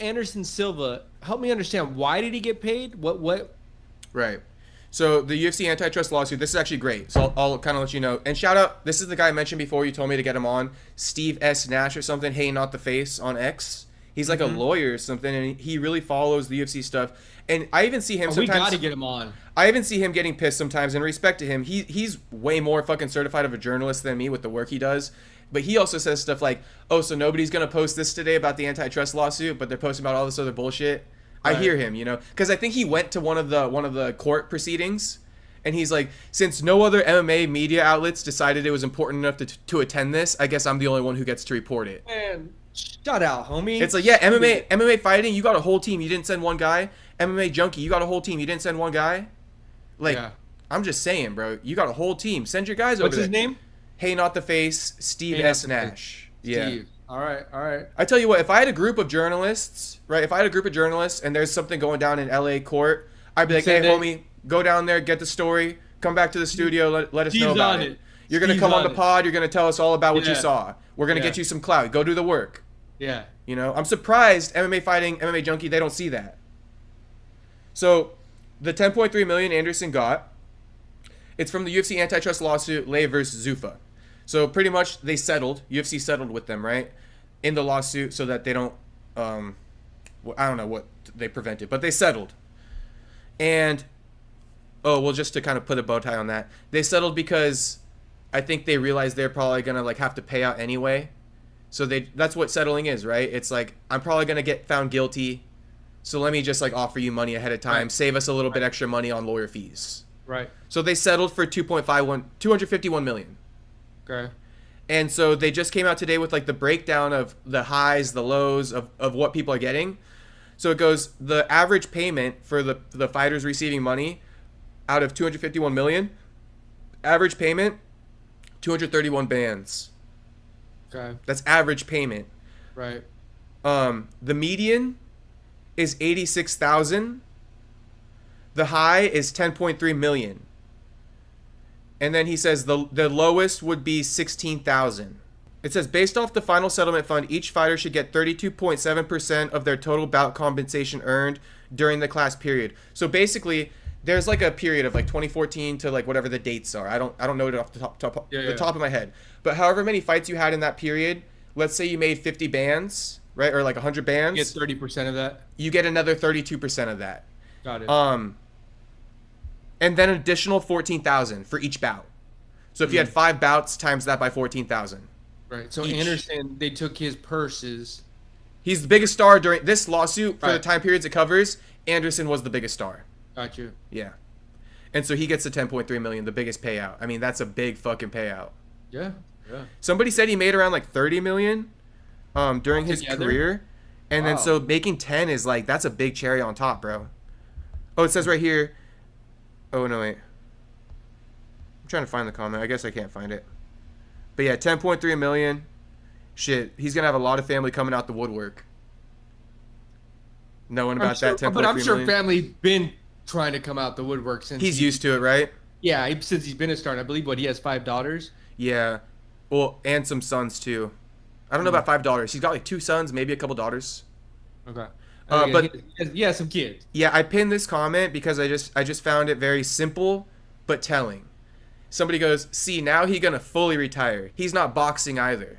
Anderson Silva, help me understand, why did he get paid? What? Right. So the UFC antitrust lawsuit, this is actually great. So I'll kind of let you know. And shout out, this is the guy I mentioned before. You told me to get him on. Steve S. Nash or something. Hey, not the face on X. He's like a lawyer or something, and he really follows the UFC stuff. And I even see him We sometimes. got to get him on. I even see him getting pissed sometimes. In respect to him, he's way more fucking certified of a journalist than me with the work he does. But he also says stuff like, "Oh, so nobody's gonna post this today about the antitrust lawsuit, but they're posting about all this other bullshit." I Right. hear him, because I think he went to one of the court proceedings, and he's like, since no other MMA media outlets decided it was important enough to attend this, I guess I'm the only one who gets to report it. Man, shut out, homie. It's like, yeah, MMA fighting, you got a whole team, you didn't send one guy. MMA junkie, you got a whole team, you didn't send one guy. Like, Yeah. I'm just saying, bro, you got a whole team. Send your guys over What's there. his name? Hey, not the face, Steve Hey, S. not the face. Nash. Yeah. Steve. All right, all right. I tell you what, if I had a group of journalists, right? If I had a group of journalists and there's something going down in LA court, I'd be like, hey, Send it. homie, go down there, get the story, come back to the studio, let us know Steve's about on it. it. You're going to Steve's come on on the it. pod, you're going to tell us all about what you Yeah. saw. We're going to Yeah. get you some clout. Go do the work. Yeah. I'm surprised MMA fighting, MMA junkie, they don't see that. So, the 10.3 million Anderson got, it's from the UFC antitrust lawsuit, Lay versus Zuffa. So pretty much they settled. UFC settled with them, right, in the lawsuit, so that they don't. I don't know what they prevented, but they settled. And just to kind of put a bow tie on that, they settled because I think they realized they're probably gonna like have to pay out anyway. So that's what settling is, right? It's like, I'm probably gonna get found guilty, so let me just like offer you money ahead of time, Right. save us a little bit extra money on lawyer fees. Right. So they settled for 251 million. Okay. And so they just came out today with like the breakdown of the highs, the lows of what people are getting. So it goes, the average payment for the fighters receiving money out of 251 million, average payment, 231 bands. Okay. That's average payment. Right. The median is 86,000. The high is 10.3 million. And then he says the lowest would be 16,000. It says, based off the final settlement fund, each fighter should get 32.7% of their total bout compensation earned during the class period. So basically, there's like a period of like 2014 to like whatever the dates are. I don't know it off the top of my head. But however many fights you had in that period, let's say you made 50 bands, right, or like 100 bands, Get 30% of that. you get another 32% of that. Got it. And then an additional 14,000 for each bout. So if you had 5 bouts, times that by 14,000. Right. So each. Anderson, they took his purses. He's the biggest star during this lawsuit for the Right. time periods it covers. Anderson was the biggest star. Got you. Yeah. And so he gets the 10.3 million, the biggest payout. I mean, that's a big fucking payout. Yeah. Yeah. Somebody said he made around like 30 million during his Altogether? career. And then Wow. so making 10 is like, that's a big cherry on top, bro. Oh, it says right here. Oh, no, wait. I'm trying to find the comment. I guess I can't find it. But yeah, 10.3 million. Shit, he's going to have a lot of family coming out the woodwork. Knowing about that 10.3 but I'm sure million. family's been trying to come out the woodwork since He's used to it, right? Yeah, since he's been a star. And I believe he has 5 daughters. Yeah. Well, and some sons, too. I don't know about $5. He's got like 2 sons, maybe a couple daughters. Okay. But he has some kids. yeah, I pinned this comment because I just found it very simple but telling. Somebody goes, "See, now he gonna fully retire. He's not boxing either."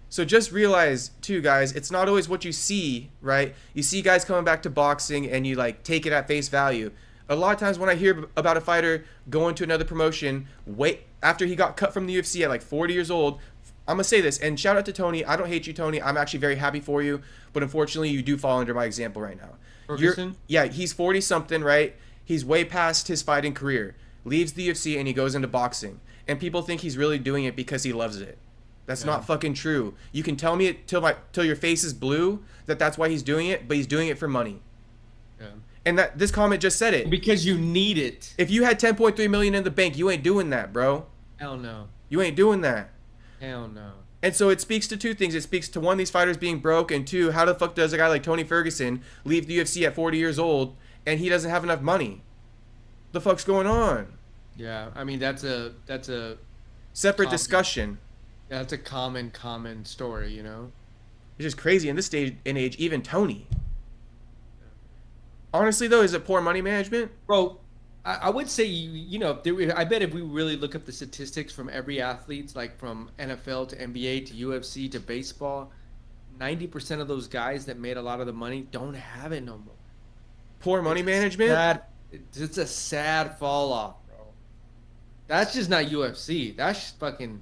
So just realize too, guys, it's not always what you see, right? You see guys coming back to boxing and you like take it at face value. A lot of times when I hear about a fighter going to another promotion, wait after he got cut from the UFC at like 40 years old, I'm gonna say this, and shout out to Tony. I don't hate you, Tony. I'm actually very happy for you, but unfortunately, you do fall under my example right now. Ferguson? Yeah, he's 40 something, right? He's way past his fighting career. Leaves the UFC and he goes into boxing, and people think he's really doing it because he loves it. That's not fucking true. You can tell me it till your face is blue that that's why he's doing it, but he's doing it for money. Yeah. And that this comment just said it. Because you need it. If you had 10.3 million in the bank, you ain't doing that, bro. Hell no. You ain't doing that. Hell no. And so it speaks to 2 things. It speaks to 1, these fighters being broke, and 2, how the fuck does a guy like Tony Ferguson leave the UFC at 40 years old and he doesn't have enough money? The fuck's going on? Yeah, I mean that's a Separate Topic. discussion. that's a common story, you know. It's just crazy in this day and age. Even Tony. Honestly, though, is it poor money management? Bro, I would say I bet if we really look up the statistics from every athlete, like from NFL to NBA to UFC to baseball, 90% of those guys that made a lot of the money don't have it no more. Poor money management? It's a sad fall off, bro. That's just not UFC. That's just fucking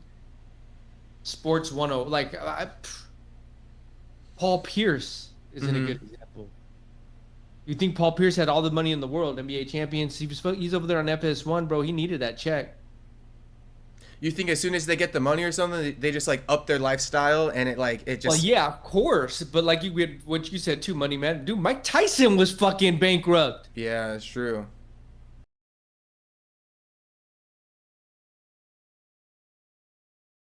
sports 10. Like Paul Pierce isn't a good example. You think Paul Pierce had all the money in the world, NBA champions? He's over there on FS1, bro. He needed that check. You think as soon as they get the money or something, they just like up their lifestyle and it just. Well, yeah, of course, but like what you said too, money man. Dude, Mike Tyson was fucking bankrupt. Yeah, that's true.